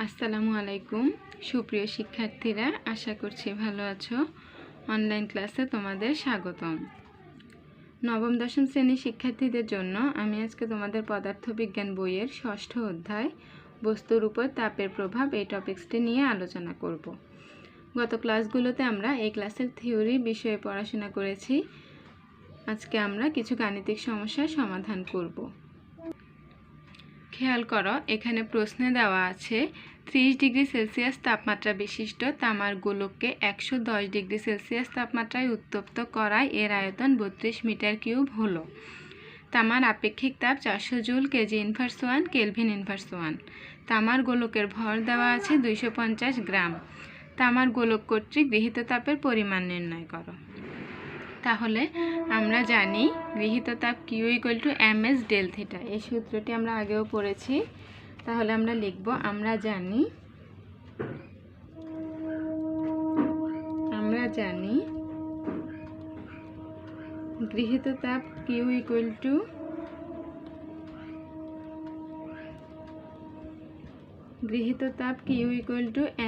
আসসালামু আলাইকুম সুপ্রিয় শিক্ষার্থীরা, আশা করছি ভালো আছো। অনলাইন ক্লাসে তোমাদের স্বাগতম। নবম দশম শ্রেণীর শিক্ষার্থীদের জন্য আমি আজকে তোমাদের পদার্থবিজ্ঞান বইয়ের ষষ্ঠ অধ্যায় বস্তুর উপর তাপের প্রভাব এই টপিকসটি নিয়ে আলোচনা করব। গত ক্লাসগুলোতে আমরা এই ক্লাসের থিওরি বিষয়ে পড়াশোনা করেছি। আজকে আমরা কিছু গাণিতিক সমস্যার সমাধান করব। খেয়াল করো, এখানে প্রশ্নে দেওয়া আছে 30 ডিগ্রি সেলসিয়াস তাপমাত্রা বিশিষ্ট তামার গোলককে 110 ডিগ্রি সেলসিয়াস তাপমাত্রায় উত্তপ্ত করায় এর আয়তন 32 মিটার কিউব হলো। তামার আপেক্ষিক তাপ 400 joule, kg inverse 1, kelvin inverse 1। তামার গোলকের ভর দেওয়া আছে 250 গ্রাম। তামার গোলক কর্তৃক গৃহীত তাপের পরিমাণ নির্ণয় করো। তাহলে আমরা জানি গৃহীত তাপ Q equal to ms del theta. এই সূত্রটি আমরা আগেও পড়েছি। তাহলে আমরা লিখব, আমরা জানি গৃহীত তাপ Q equal to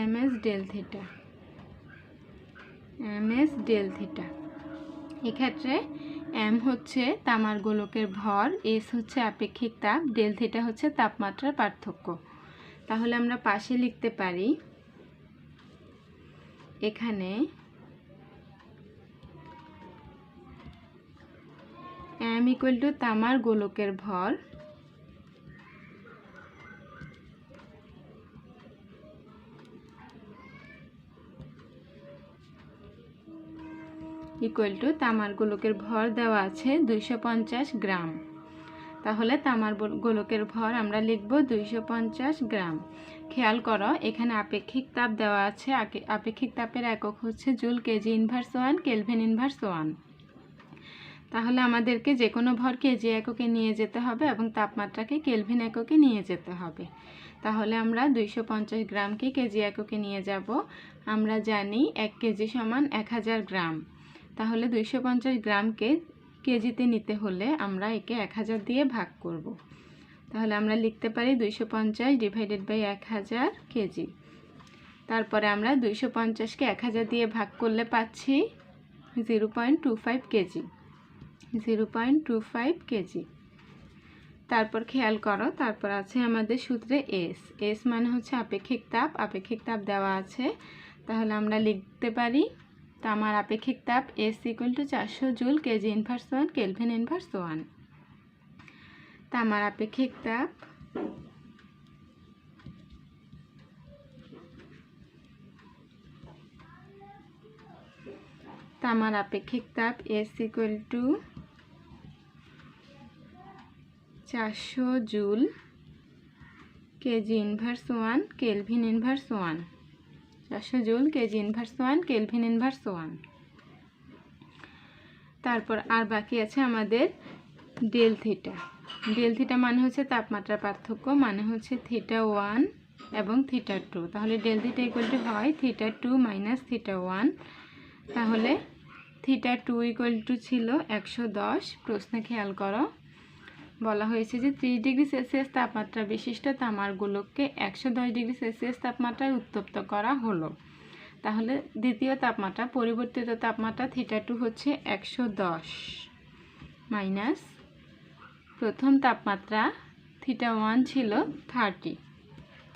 ms del theta. এক্ষেত্রে m হচ্ছে তামার গোলকের ভর, s হচ্ছে আপেক্ষিক তাপ, ডেল থিটা হচ্ছে তাপমাত্রার পার্থক্য। তাহলে আমরা পাশে লিখতে পারি, এখানে m ইকুয়াল টু তামার গোলকের ভর ইকুয়াল টু তামার গোলকের ভর দেওয়া আছে 250 গ্রাম। তাহলে তামার গোলকের ভর আমরা লিখব 250 গ্রাম। খেয়াল করো, এখানে আপেক্ষিক তাপ দেওয়া আছে। আপেক্ষিক তাপের একক হচ্ছে joule, kg inverse 1, kelvin inverse 1। তাহলে আমাদেরকে যে কোনো ভর কেজি এককে নিয়ে যেতে হবে এবং তাপমাত্রাকে কেলভিন এককে নিয়ে যেতে হবে। তাহলে আমরা 250 গ্রামকে কেজি এককে নিয়ে যাব। আমরা জানি 1 কেজি সমান 1000 গ্রাম। তাহলে 250 গ্রামকে কেজিতে নিতে হলে আমরা একে 1000 দিয়ে ভাগ করব। তাহলে আমরা লিখতে পারি 250 ডিভাইডেড বাই 1000 কেজি। তারপরে আমরা 250কে 1000 দিয়ে ভাগ করলে পাচ্ছি 0.25 কেজি। 0.25 কেজি। তারপর খেয়াল করো, তারপর আছে আমাদের সূত্রে s মানে হচ্ছে আপেক্ষিক তাপ। আপেক্ষিক তাপ দেওয়া আছে। তাহলে আমরা লিখতে পারি তামার আপেক্ষিক তাপ s equal to 400 joule, kg inverse 1, kelvin inverse 1। তামার আপেক্ষিক তাপ s equal to 400 joule, kg inverse 1, kelvin inverse 1। 400 joule, kg inverse 1, kelvin inverse 1। তারপর আর বাকি আছে আমাদের ডেল থিটা। ডেল থিটা মানে হচ্ছে তাপমাত্রার পার্থক্য, মানে হচ্ছে থিটা 1 এবং থিটা 2। তাহলে ডেল থিটা ইকুয়াল টু হয় থিটা 2 মাইনাস থিটা 1। তাহলে থিটা 2 ইকুয়াল টু ছিল 110। প্রশ্নে খেয়াল করো, বলা হয়েছে যে 30 ডিগ্রি সেলসিয়াস তাপমাত্রা বিশিষ্ট তামার গোলককে 110 ডিগ্রি সেলসিয়াস তাপমাত্রায় উত্তপ্ত করা হলো। তাহলে দ্বিতীয় তাপমাত্রা, পরিবর্তিত তাপমাত্রা থিটা 2 হচ্ছে 110 মাইনাস প্রথম তাপমাত্রা থিটা 1 ছিল 30।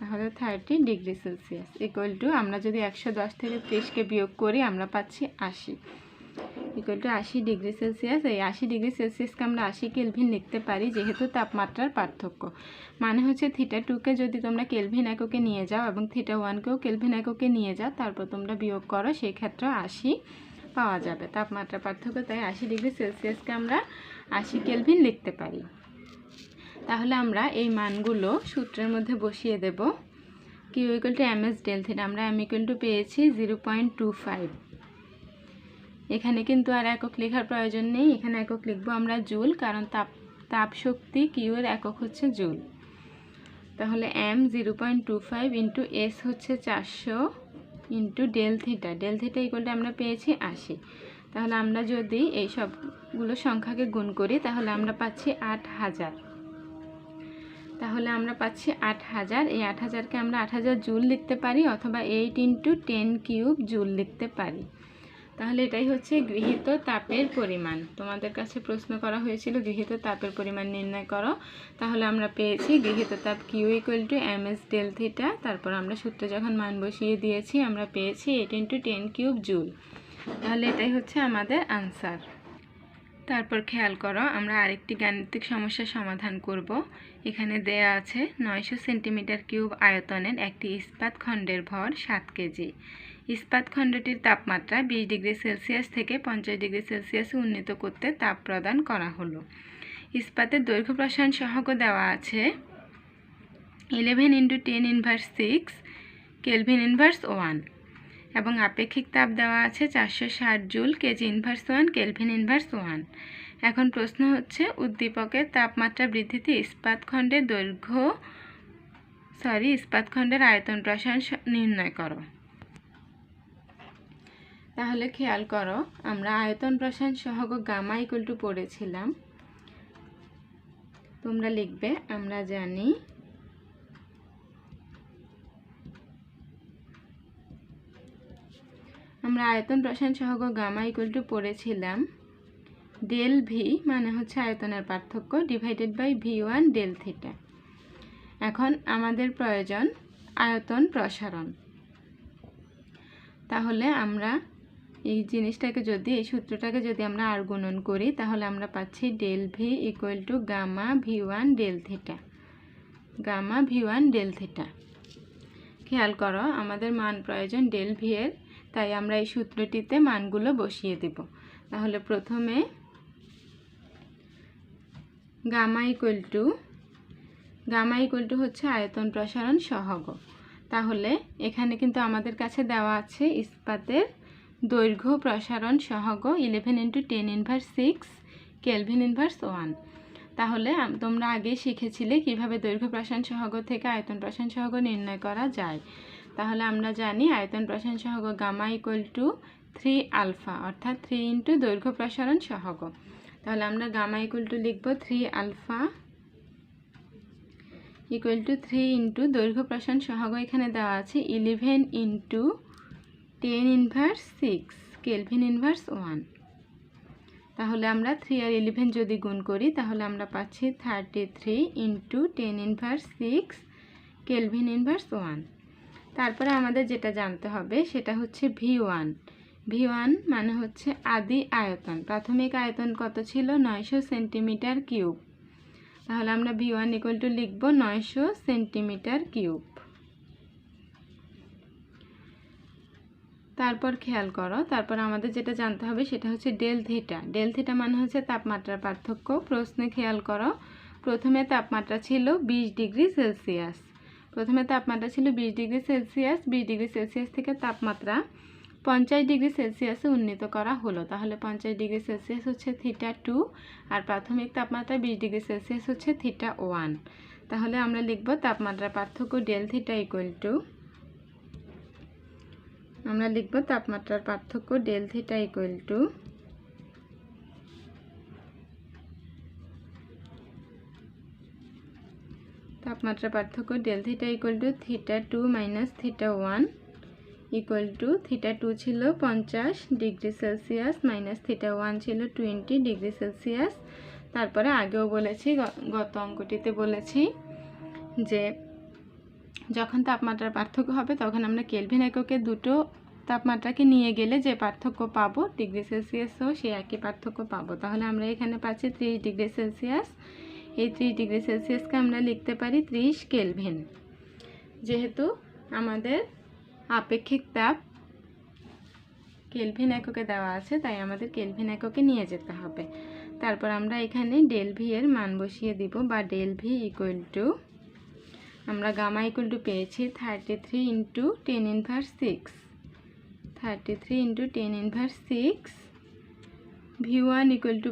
তাহলে 30 ডিগ্রি সেলসিয়াস ইকুয়াল টু, আমরা যদি 110 থেকে 30কে বিয়োগ করি আমরা পাচ্ছি 80 ইকুয়াল টু 80 ডিগ্রি সেলসিয়াস। এই 80 ডিগ্রি সেলসিয়াসকে আমরা 80 কেলভিন লিখতে পারি, যেহেতু তাপমাত্রার পার্থক্য। মানে হচ্ছে থিটা 2কে যদি তোমরা কেলভিন এককে নিয়ে যাও এবং থিটা 1কেও কেলভিন এককে নিয়ে যাও, তারপর তোমরা বিয়োগ করো, সেই ক্ষেত্রে 80 পাওয়া যাবে তাপমাত্রার পার্থক্য। তাই 80 ডিগ্রি সেলসিয়াসকে আমরা 80 কেলভিন লিখতে পারি। তাহলে আমরা এই মানগুলো সূত্রের মধ্যে বসিয়ে দেব। Q equal to ms del theta, আমরা m ইকুয়াল টু পেয়েছি 0.25। এখানে কিন্তু আর একক লেখার প্রয়োজন নেই, এখানে একক লিখব আমরা জুল, কারণ তাপ শক্তি কিউ এর একক হচ্ছে জুল। তাহলে m 0.25 ইন্টু s হচ্ছে 400 into del theta. Del theta equal to আমরা পেয়েছি 80। তাহলে আমরা যদি এই সবগুলো সংখ্যাকে গুণ করি তাহলে আমরা পাচ্ছি 8000। তাহলে আমরা পাচ্ছি 8000। এই 8000কে আমরা 8000 জুল লিখতে পারি অথবা 8 × 10 কিউব জুল লিখতে পারি। তাহলে এটাই হচ্ছে গৃহীত তাপের পরিমাণ। তোমাদের কাছে প্রশ্ন করা হয়েছিল গৃহীত তাপের পরিমাণ নির্ণয় করো। তাহলে আমরা পেয়েছি গৃহীত তাপ Q = ms ডেল থিটা। তারপর আমরা সূত্রে যখন মান বসিয়ে দিয়েছি আমরা পেয়েছি 8 × 10 কিউব জুল। তাহলে এটাই হচ্ছে আমাদের আনসার। তারপর খেয়াল করো, আমরা আরেকটি গাণিতিক সমস্যার সমাধান করব। এখানে দেয়া আছে 900 সেন্টিমিটার কিউব আয়তনের একটি ইস্পাত খণ্ডের ভর 7 কেজি। ইস্পাত খণ্ডটির তাপমাত্রা 20 ডিগ্রি সেলসিয়াস থেকে 50 ডিগ্রি সেলসিয়াসে উন্নীত করতে তাপ প্রদান করা হলো। ইস্পাতের দৈর্ঘ্য প্রসারণ সহগ দেওয়া আছে 11 × 10⁻⁶ কেলভিন ইনভার্স 1 এবং আপেক্ষিক তাপ দেওয়া আছে 460 joule kg inverse 1 kelvin inverse 1। এখন প্রশ্ন হচ্ছে উদ্দীপকের তাপমাত্রা বৃদ্ধিতে ইস্পাত খণ্ডের আয়তন প্রসারণ নির্ণয় করো। তাহলে খেয়াল করো, আমরা আয়তন প্রসারণ সহগ গামা = পড়েছিলাম। তোমরা লিখবে আমরা জানি আমরা আয়তন প্রসারণ সহগ গামা = পড়েছিলাম ডেল ভি মানে হচ্ছে আয়তনের পার্থক্য / V1 ডেল থিটা। এখন আমাদের প্রয়োজন আয়তন প্রসারণ। তাহলে আমরা এই জিনিসটাকে এই সূত্রটাকে যদি আমরা আর গুণন করি তাহলে আমরা পাচ্ছি del V = gamma V1 del theta. Gamma V1 del theta. খেয়াল করো, আমাদের মান প্রয়োজন ডেল ভি এর, তাই আমরা এই সূত্রটিতে মানগুলো বসিয়ে দেব। তাহলে প্রথমে গামা হচ্ছে আয়তন প্রসারণ সহগ। তাহলে এখানে কিন্তু আমাদের কাছে দেওয়া আছে ইস্পাতের দৈর্ঘ্য প্রসারণ সহগ 11 × 10⁻⁶ কেলভিন ইনভার্স 1। তাহলে তোমরা আগে শিখেছিলে কিভাবে দৈর্ঘ্য প্রসারণ সহগ থেকে আয়তন প্রসারণ সহগ নির্ণয় করা যায়। তাহলে আমরা জানি আয়তন প্রসারণ সহগ গামা = 3α, অর্থাৎ 3 × দৈর্ঘ্য প্রসারণ সহগ। তাহলে আমরা গামা লিখব 3α = 3 × দৈর্ঘ্য প্রসারণ সহগ এখানে দেওয়া আছে 11 × 10⁻⁶ কেলভিন ইনভার্স 1। তাহলে আমরা 3 আর 11 যদি গুণ করি তাহলে আমরা পাচ্ছি 33 × 10⁻⁶ কেলভিন ইনভার্স 1। তারপরে আমাদের যেটা জানতে হবে সেটা হচ্ছে V1 মানে হচ্ছে আদি আয়তন। প্রাথমিক আয়তন কত ছিল? 900 সেন্টিমিটার কিউব। তাহলে আমরা V1 = লিখব 900 সেন্টিমিটার কিউব। তারপর খেয়াল করো, তারপর আমাদের যেটা জানতে হবে সেটা হচ্ছে ডেল থিটা মানে হচ্ছে তাপমাত্রার পার্থক্য। প্রশ্নে খেয়াল করো, প্রথমে তাপমাত্রা ছিল 20 ডিগ্রি সেলসিয়াস। 20 ডিগ্রি সেলসিয়াস থেকে তাপমাত্রা 50 ডিগ্রি সেলসিয়াসে উন্নীত করা হলো। তাহলে 50 ডিগ্রি সেলসিয়াস হচ্ছে θ2 আর প্রাথমিক তাপমাত্রা 20 ডিগ্রি সেলসিয়াস হচ্ছে θ1। তাহলে আমরা লিখব তাপমাত্রার পার্থক্য ডেল থিটা θ2 - θ1 θ2 ছিল 50 ডিগ্রি সেলসিয়াস -θ1 ছিল 20 ডিগ্রি সেলসিয়াস। তারপরে আগেও বলেছি, গত অঙ্কটিতে বলেছি যে যখন তাপমাত্রার পার্থক্য হবে তখন আমরা কেলভিন এককে দুটো তাপমাত্রাকে নিয়ে গেলে যে পার্থক্য পাবো ডিগ্রি সেলসিয়াসও সেই একই পার্থক্য পাবো। তাহলে আমরা এখানে পাচ্ছি 30 ডিগ্রি সেলসিয়াস। এই 30 ডিগ্রি সেলসিয়াসকে আমরা লিখতে পারি 30 কেলভিন। যেহেতু আমাদের আপেক্ষিক তাপ কেলভিন এককে দেওয়া আছে তাই আমাদের কেলভিন এককে নিয়ে যেতে হবে। তারপর আমরা এখানে ডেল ভি এর মান বসিয়ে দিব, বা ডেল ভি আমরা গামা পেয়েছি 33 × 10⁻⁶। V1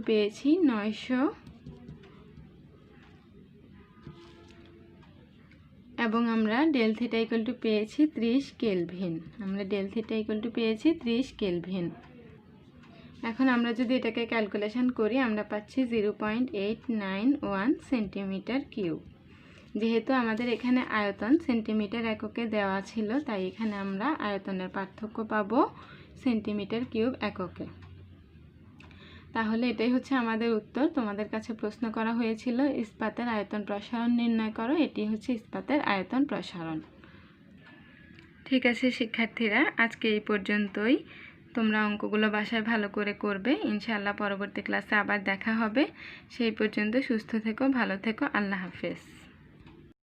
পেয়েছি 900 এবং আমরা ডেল থিটা পেয়েছি 30 কেলভিন। এখন আমরা যদি এটাকে ক্যালকুলেশন করি আমরা পাচ্ছি 0.891 সেন্টিমিটার কিউব। যেহেতু আমাদের এখানে আয়তন সেন্টিমিটার এককে দেওয়া ছিল, তাই এখানে আমরা আয়তনের পার্থক্য পাবো সেন্টিমিটার কিউব এককে। তাহলে এটাই হচ্ছে আমাদের উত্তর। তোমাদের কাছে প্রশ্ন করা হয়েছিল ইস্পাতের আয়তন প্রসারণ নির্ণয় করো, এটি হচ্ছে ইস্পাতের আয়তন প্রসারণ। ঠিক আছে শিক্ষার্থীরা, আজকে এই পর্যন্তই। তোমরা অঙ্কগুলো বাসায় ভালো করে করবে। ইনশাআল্লাহ পরবর্তী ক্লাসে আবার দেখা হবে। সেই পর্যন্ত সুস্থ থেকো, ভালো থেকো। আল্লাহ হাফেজ।